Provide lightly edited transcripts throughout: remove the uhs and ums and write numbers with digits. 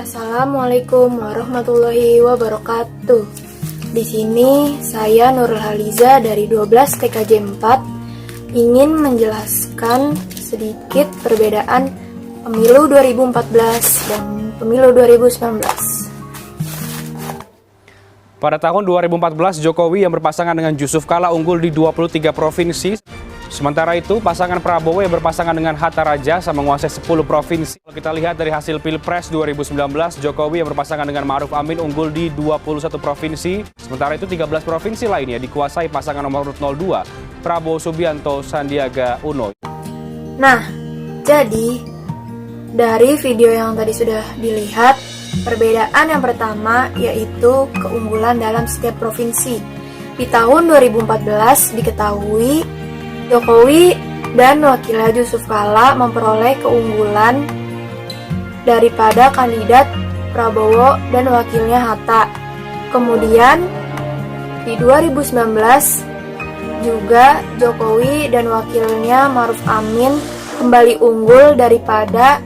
Assalamualaikum warahmatullahi wabarakatuh. Di sini saya Nurul Haliza dari 12 TKJ 4 ingin menjelaskan sedikit perbedaan pemilu 2014 dan pemilu 2019. Pada tahun 2014, Jokowi yang berpasangan dengan Yusuf Kala unggul di 23 provinsi. Sementara itu, pasangan Prabowo yang berpasangan dengan Hatta Rajasa menguasai 10 provinsi. Kalau kita lihat dari hasil Pilpres 2019, Jokowi yang berpasangan dengan Ma'ruf Amin unggul di 21 provinsi. Sementara itu, 13 provinsi lainnya dikuasai pasangan nomor urut 02, Prabowo Subianto Sandiaga Uno. Nah, jadi dari video yang tadi sudah dilihat, perbedaan yang pertama yaitu keunggulan dalam setiap provinsi. Di tahun 2014 diketahui Jokowi dan wakilnya Yusuf Kala memperoleh keunggulan daripada kandidat Prabowo dan wakilnya Hatta. Kemudian di 2019 juga Jokowi dan wakilnya Ma'ruf Amin kembali unggul daripada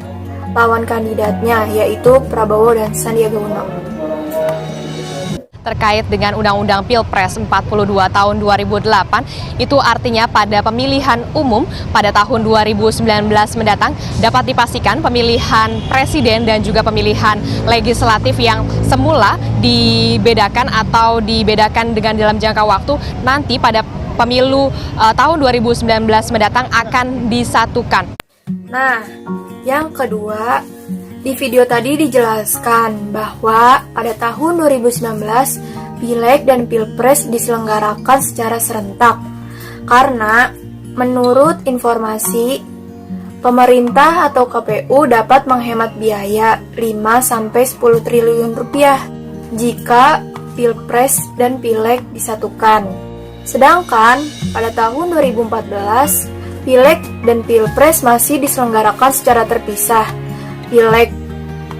lawan kandidatnya yaitu Prabowo dan Sandiaga Uno. Terkait dengan Undang-Undang Pilpres 42 tahun 2008, itu artinya pada pemilihan umum pada tahun 2019 mendatang dapat dipastikan pemilihan presiden dan juga pemilihan legislatif yang semula dibedakan dengan dalam jangka waktu nanti pada pemilu tahun 2019 mendatang akan disatukan. Nah, yang kedua, di video tadi dijelaskan bahwa pada tahun 2019 Pileg dan Pilpres diselenggarakan secara serentak karena menurut informasi pemerintah atau KPU dapat menghemat biaya 5-10 triliun rupiah jika Pilpres dan Pileg disatukan. Sedangkan pada tahun 2014 Pileg dan Pilpres masih diselenggarakan secara terpisah. Pileg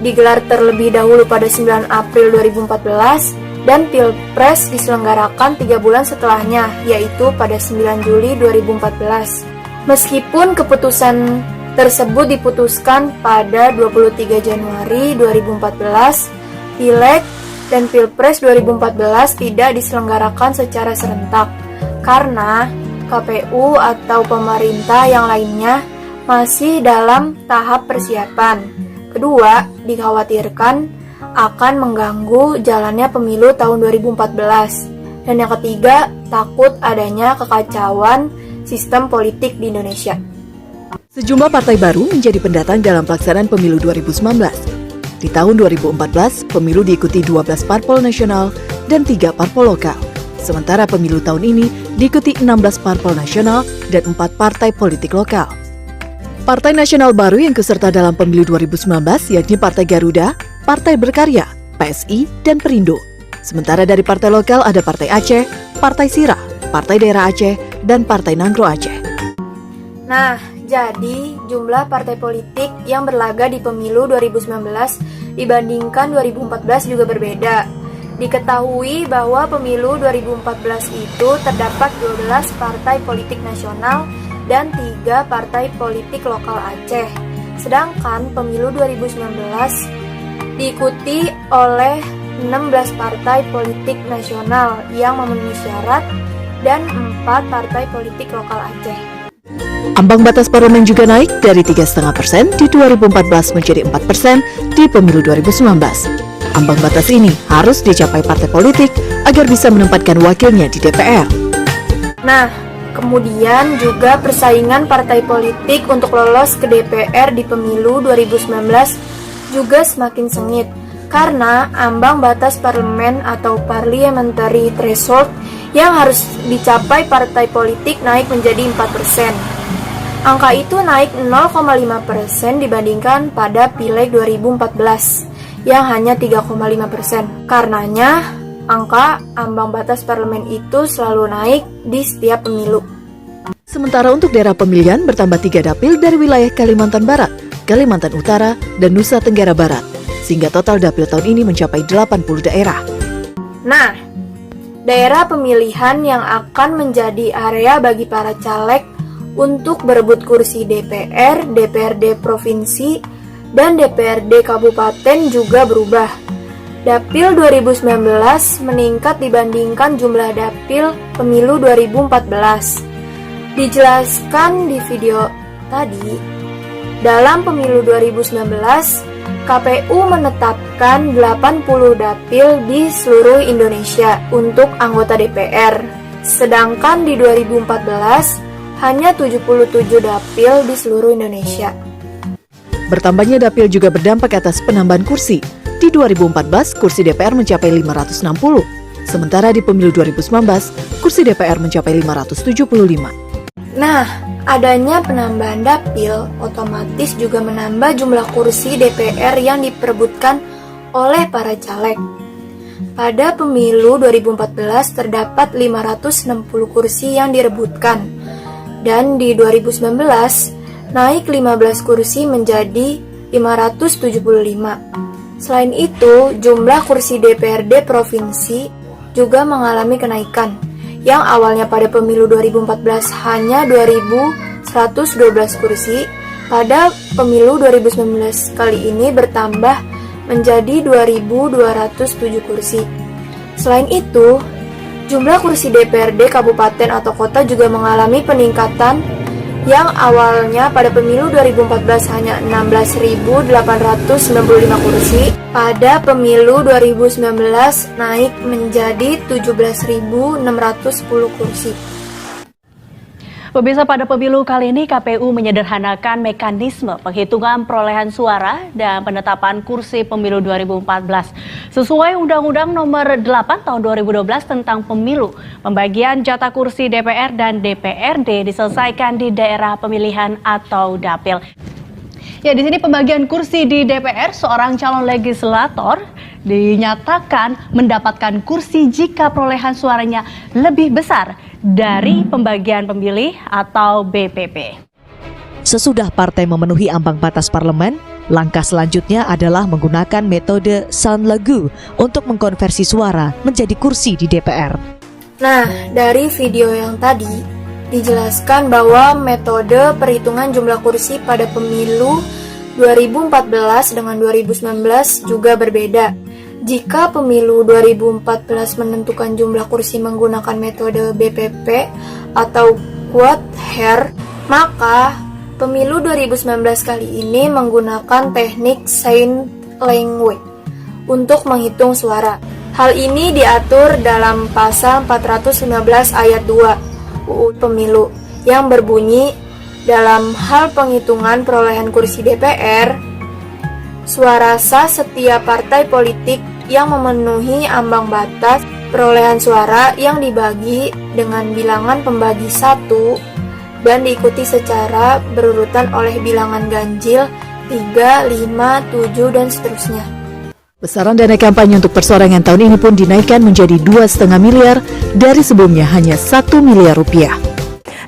digelar terlebih dahulu pada 9 April 2014 dan Pilpres diselenggarakan 3 bulan setelahnya, yaitu pada 9 Juli 2014. Meskipun keputusan tersebut diputuskan pada 23 Januari 2014, Pileg dan Pilpres 2014 tidak diselenggarakan secara serentak karena KPU atau pemerintah yang lainnya masih dalam tahap persiapan. Kedua, dikhawatirkan akan mengganggu jalannya pemilu tahun 2014. Dan yang ketiga, takut adanya kekacauan sistem politik di Indonesia. Sejumlah partai baru menjadi pendatang dalam pelaksanaan pemilu 2019. Di tahun 2014, pemilu diikuti 12 parpol nasional dan 3 parpol lokal. Sementara pemilu tahun ini diikuti 16 parpol nasional dan 4 partai politik lokal. Partai nasional baru yang keserta dalam pemilu 2019 yakni Partai Garuda, Partai Berkarya, PSI, dan Perindo. Sementara dari partai lokal ada Partai Aceh, Partai Sirah, Partai Daerah Aceh, dan Partai Nangro Aceh. Nah, jadi jumlah partai politik yang berlaga di pemilu 2019 dibandingkan 2014 juga berbeda. Diketahui bahwa pemilu 2014 itu terdapat 12 partai politik nasional dan 3 partai politik lokal Aceh. Sedangkan pemilu 2019 diikuti oleh 16 partai politik nasional yang memenuhi syarat dan 4 partai politik lokal Aceh. Ambang batas parlemen juga naik dari 3,5% di 2014 menjadi 4% di pemilu 2019. Ambang batas ini harus dicapai partai politik agar bisa menempatkan wakilnya di DPR. Nah, kemudian juga persaingan partai politik untuk lolos ke DPR di pemilu 2019 juga semakin sengit karena ambang batas parlemen atau parliamentary threshold yang harus dicapai partai politik naik menjadi 4%. Angka itu naik 0,5% dibandingkan pada Pileg 2014 yang hanya 3,5%. Karenanya, angka ambang batas parlemen itu selalu naik di setiap pemilu. Sementara untuk daerah pemilihan bertambah 3 dapil dari wilayah Kalimantan Barat, Kalimantan Utara, dan Nusa Tenggara Barat, sehingga total dapil tahun ini mencapai 80 daerah. Nah, daerah pemilihan yang akan menjadi area bagi para caleg untuk berebut kursi DPR, DPRD provinsi, dan DPRD kabupaten juga berubah. Dapil 2019 meningkat dibandingkan jumlah dapil pemilu 2014. Dijelaskan di video tadi, dalam pemilu 2019, KPU menetapkan 80 dapil di seluruh Indonesia untuk anggota DPR. Sedangkan di 2014, hanya 77 dapil di seluruh Indonesia. Bertambahnya dapil juga berdampak atas penambahan kursi. Di 2014, kursi DPR mencapai 560. Sementara di pemilu 2019, kursi DPR mencapai 575. Nah, adanya penambahan dapil otomatis juga menambah jumlah kursi DPR yang diperebutkan oleh para caleg. Pada pemilu 2014 terdapat 560 kursi yang direbutkan, dan di 2019 naik 15 kursi menjadi 575. Selain itu, jumlah kursi DPRD provinsi juga mengalami kenaikan, yang awalnya pada pemilu 2014 hanya 2.112 kursi, pada pemilu 2019 kali ini bertambah menjadi 2.207 kursi. Selain itu, jumlah kursi DPRD kabupaten atau kota juga mengalami peningkatan, yang awalnya pada pemilu 2014 hanya 16.895 kursi, pada pemilu 2019 naik menjadi 17.610 kursi. Pemirsa, pada pemilu kali ini KPU menyederhanakan mekanisme penghitungan perolehan suara dan penetapan kursi pemilu 2014. Sesuai Undang-Undang Nomor 8 Tahun 2012 tentang Pemilu, pembagian jatah kursi DPR dan DPRD diselesaikan di daerah pemilihan atau dapil. Ya, di sini pembagian kursi di DPR, seorang calon legislator dinyatakan mendapatkan kursi jika perolehan suaranya lebih besar dari pembagian pemilih atau BPP. Sesudah partai memenuhi ambang batas parlemen, langkah selanjutnya adalah menggunakan metode sound lagu untuk mengkonversi suara menjadi kursi di DPR. Nah, dari video yang tadi dijelaskan bahwa metode perhitungan jumlah kursi pada pemilu 2014 dengan 2019 juga berbeda. Jika pemilu 2014 menentukan jumlah kursi menggunakan metode BPP atau quote hair, maka pemilu 2019 kali ini menggunakan teknik sign language untuk menghitung suara. Hal ini diatur dalam pasal 415 ayat 2 UU Pemilu yang berbunyi, dalam hal penghitungan perolehan kursi DPR, suara sah setiap partai politik yang memenuhi ambang batas perolehan suara yang dibagi dengan bilangan pembagi 1 dan diikuti secara berurutan oleh bilangan ganjil 3, 5, 7, dan seterusnya. Besaran dana kampanye untuk persorangan tahun ini pun dinaikkan menjadi 2,5 miliar dari sebelumnya hanya 1 miliar rupiah.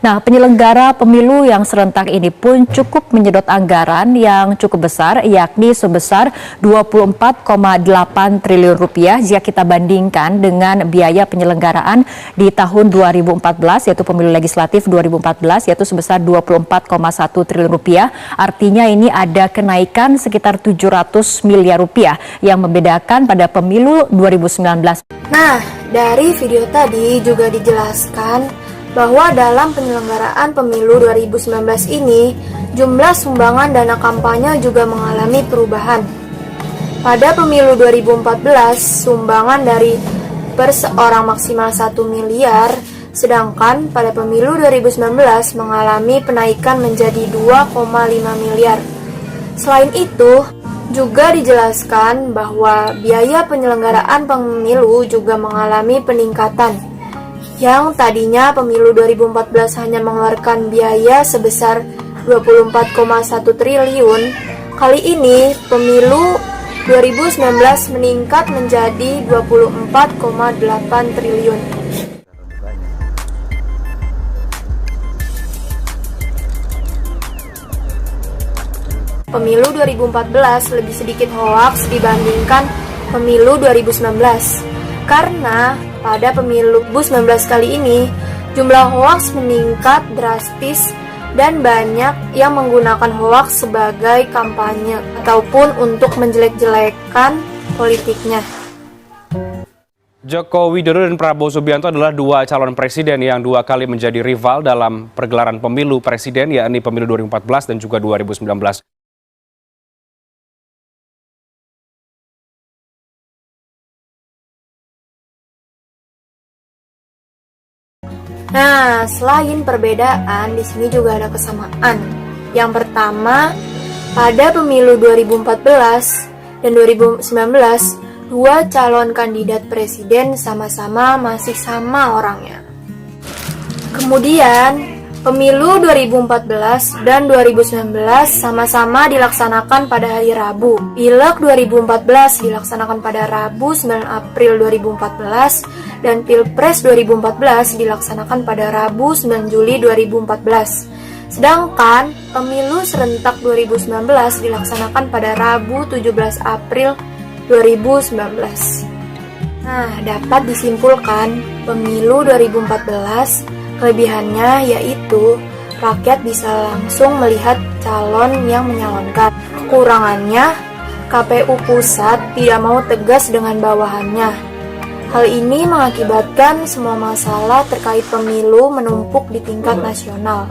Nah, penyelenggara pemilu yang serentak ini pun cukup menyedot anggaran yang cukup besar, yakni sebesar 24,8 triliun rupiah jika kita bandingkan dengan biaya penyelenggaraan di tahun 2014, yaitu pemilu legislatif 2014, yaitu sebesar 24,1 triliun rupiah. Artinya ini ada kenaikan sekitar 700 miliar rupiah yang membedakan pada pemilu 2019. Nah, dari video tadi juga dijelaskan bahwa dalam penyelenggaraan pemilu 2019 ini, jumlah sumbangan dana kampanye juga mengalami perubahan. Pada pemilu 2014, sumbangan dari per seorang maksimal 1 miliar, sedangkan pada pemilu 2019 mengalami penaikan menjadi 2,5 miliar. Selain itu, juga dijelaskan bahwa biaya penyelenggaraan pemilu juga mengalami peningkatan. Yang tadinya pemilu 2014 hanya mengeluarkan biaya sebesar 24,1 triliun, kali ini pemilu 2019 meningkat menjadi 24,8 triliun. Pemilu 2014 lebih sedikit hoaks dibandingkan pemilu 2019. Karena pada pemilu 2019 kali ini, jumlah hoaks meningkat drastis dan banyak yang menggunakan hoaks sebagai kampanye ataupun untuk menjelek-jelekan politiknya. Joko Widodo dan Prabowo Subianto adalah dua calon presiden yang dua kali menjadi rival dalam pergelaran pemilu presiden, yakni pemilu 2014 dan juga 2019. Nah, selain perbedaan, di sini juga ada kesamaan. Yang pertama, pada pemilu 2014 dan 2019, dua calon kandidat presiden sama-sama masih sama orangnya. Kemudian, pemilu 2014 dan 2019 sama-sama dilaksanakan pada hari Rabu. Pileg 2014 dilaksanakan pada Rabu 9 April 2014 dan Pilpres 2014 dilaksanakan pada Rabu 9 Juli 2014. Sedangkan pemilu serentak 2019 dilaksanakan pada Rabu 17 April 2019. Nah, dapat disimpulkan pemilu 2014 kelebihannya yaitu rakyat bisa langsung melihat calon yang menyalonkan. Kekurangannya, KPU pusat tidak mau tegas dengan bawahannya. Hal ini mengakibatkan semua masalah terkait pemilu menumpuk di tingkat nasional.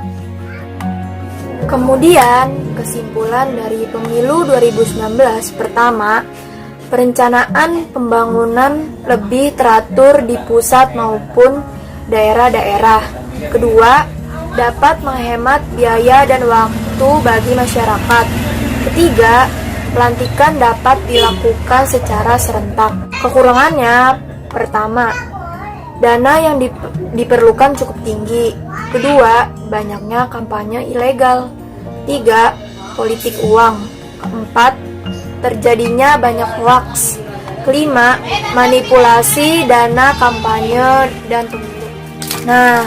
Kemudian, kesimpulan dari pemilu 2019 pertama, perencanaan pembangunan lebih teratur di pusat maupun daerah-daerah. Kedua, dapat menghemat biaya dan waktu bagi masyarakat. Ketiga, pelantikan dapat dilakukan secara serentak. Kekurangannya, pertama, dana yang diperlukan cukup tinggi. Kedua, banyaknya kampanye ilegal. Tiga, politik uang. Keempat, terjadinya banyak hoaks. Kelima, manipulasi dana kampanye dan pemilu. Nah,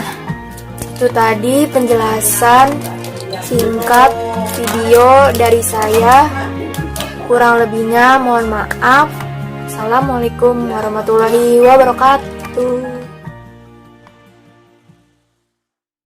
itu tadi penjelasan singkat video dari saya. Kurang lebihnya mohon maaf. Assalamualaikum warahmatullahi wabarakatuh.